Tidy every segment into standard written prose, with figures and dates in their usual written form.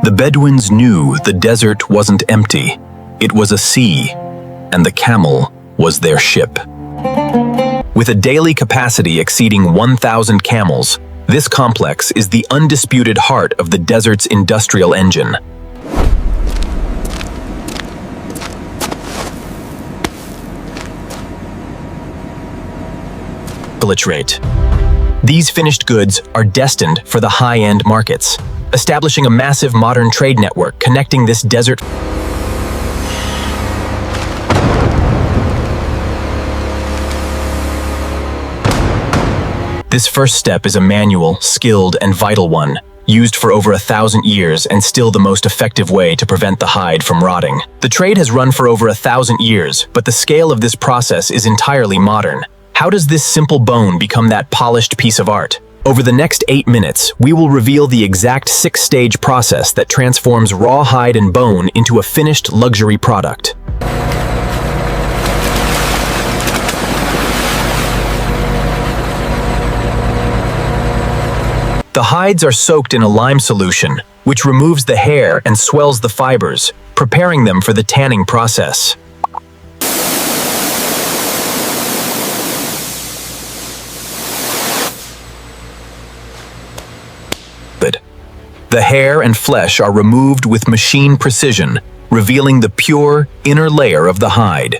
The Bedouins knew the desert wasn't empty. It was a sea, and the camel was their ship. With a daily capacity exceeding 1,000 camels, this complex is the undisputed heart of the desert's industrial engine. Rate. These finished goods are destined for the high-end markets, establishing a massive modern trade network connecting this desert. This first step is a manual, skilled, and vital one, used for over 1,000 years and still the most effective way to prevent the hide from rotting. The trade has run for over 1,000 years, but the scale of this process is entirely modern. How does this simple bone become that polished piece of art? Over the next 8 minutes, we will reveal the exact 6-stage process that transforms raw hide and bone into a finished luxury product. The hides are soaked in a lime solution, which removes the hair and swells the fibers, preparing them for the tanning process. The hair and flesh are removed with machine precision, revealing the pure, inner layer of the hide.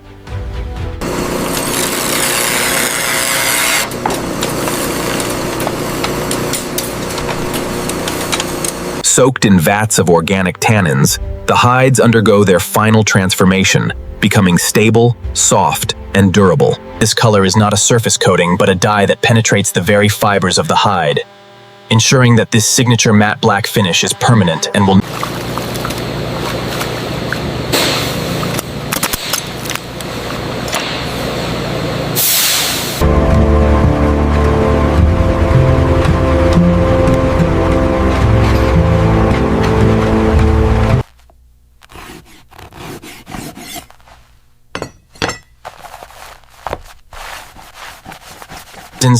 Soaked in vats of organic tannins, the hides undergo their final transformation, becoming stable, soft, and durable. This color is not a surface coating, but a dye that penetrates the very fibers of the hide, ensuring that this signature matte black finish is permanent and will...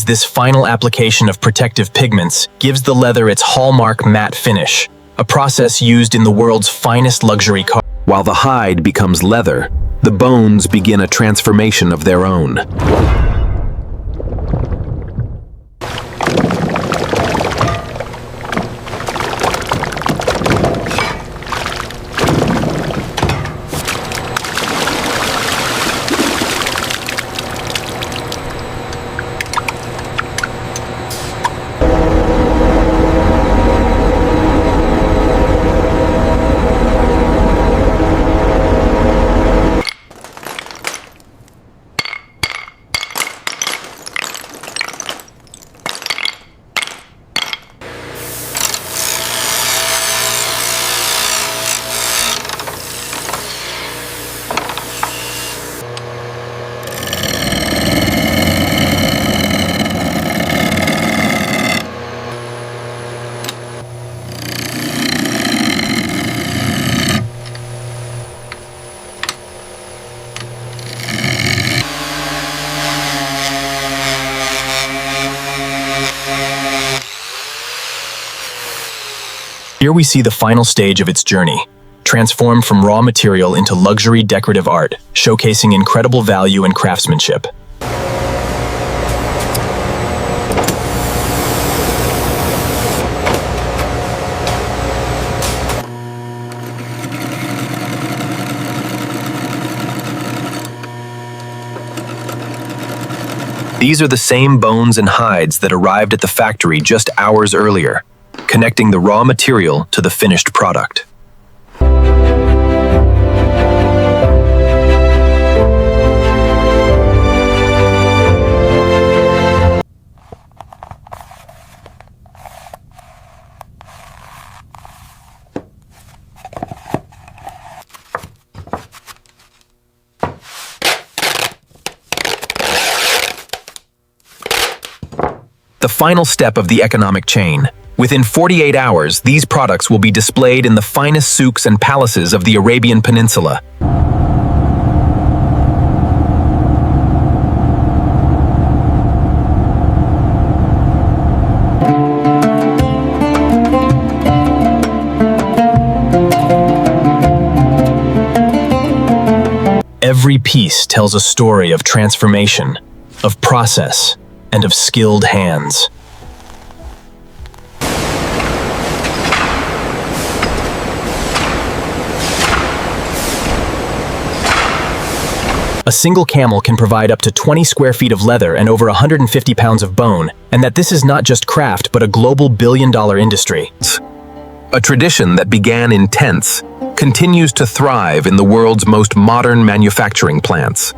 This final application of protective pigments gives the leather its hallmark matte finish, a process used in the world's finest luxury car. While the hide becomes leather, the bones begin a transformation of their own. Here we see the final stage of its journey, transformed from raw material into luxury decorative art, showcasing incredible value and craftsmanship. These are the same bones and hides that arrived at the factory just hours earlier, connecting the raw material to the finished product. The final step of the economic chain. Within 48 hours, these products will be displayed in the finest souks and palaces of the Arabian Peninsula. Every piece tells a story of transformation, of process, and of skilled hands. A single camel can provide up to 20 square feet of leather and over 150 pounds of bone, and that this is not just craft but a global billion-dollar industry. A tradition that began in tents continues to thrive in the world's most modern manufacturing plants.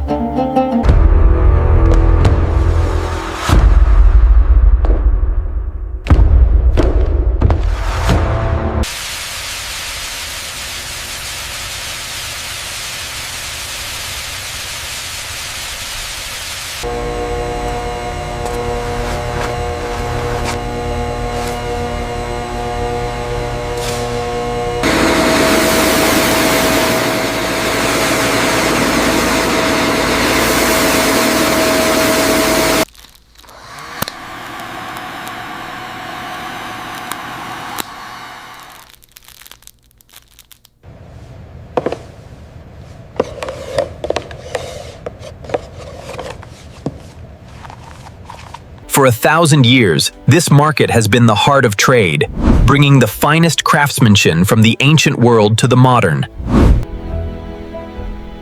For 1,000 years, this market has been the heart of trade, bringing the finest craftsmanship from the ancient world to the modern.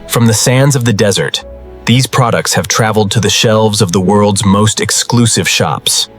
From the sands of the desert, these products have traveled to the shelves of the world's most exclusive shops.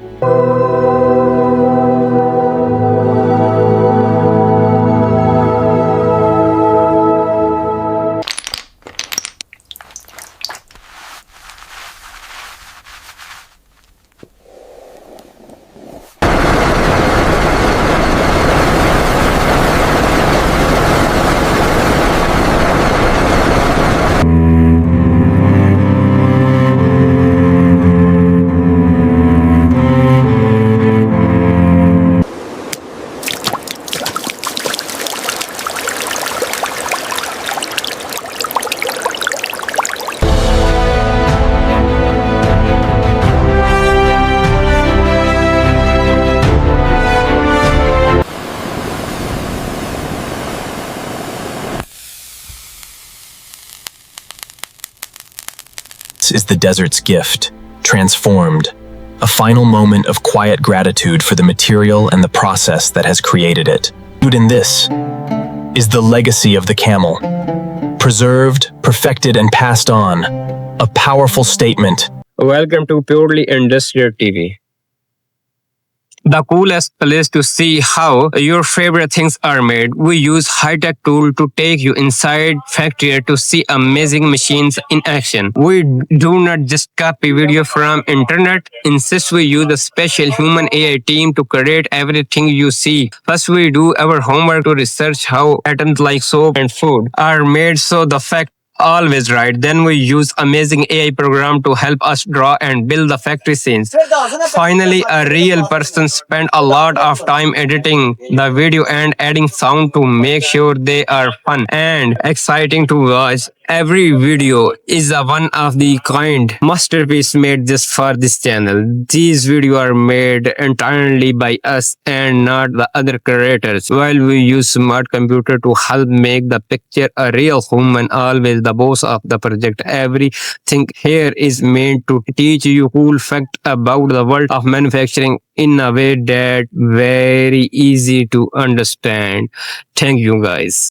Is the desert's gift, transformed, a final moment of quiet gratitude for the material and the process that has created it. In this is the legacy of the camel, preserved, perfected, and passed on, a powerful statement. Welcome to Purely Industrial TV. The coolest place to see how your favorite things are made. We use high-tech tool to take you inside factory to see amazing machines in action. We do not just copy video from internet. Instead, we use a special human AI team to create everything you see. First, we do our homework to research how items like soap and food are made so the fact always right. Then we use amazing AI program to help us draw and build the factory scenes. Finally, a real person spent a lot of time editing the video and adding sound to make sure they are fun and exciting to watch. Every video is a one of the kind masterpiece made just for this channel. These videos are made entirely by us and not the other creators. While we use smart computer to help make the picture a real human, always the boss of the project. Everything here is meant to teach you cool fact about the world of manufacturing in a way that very easy to understand. Thank you guys.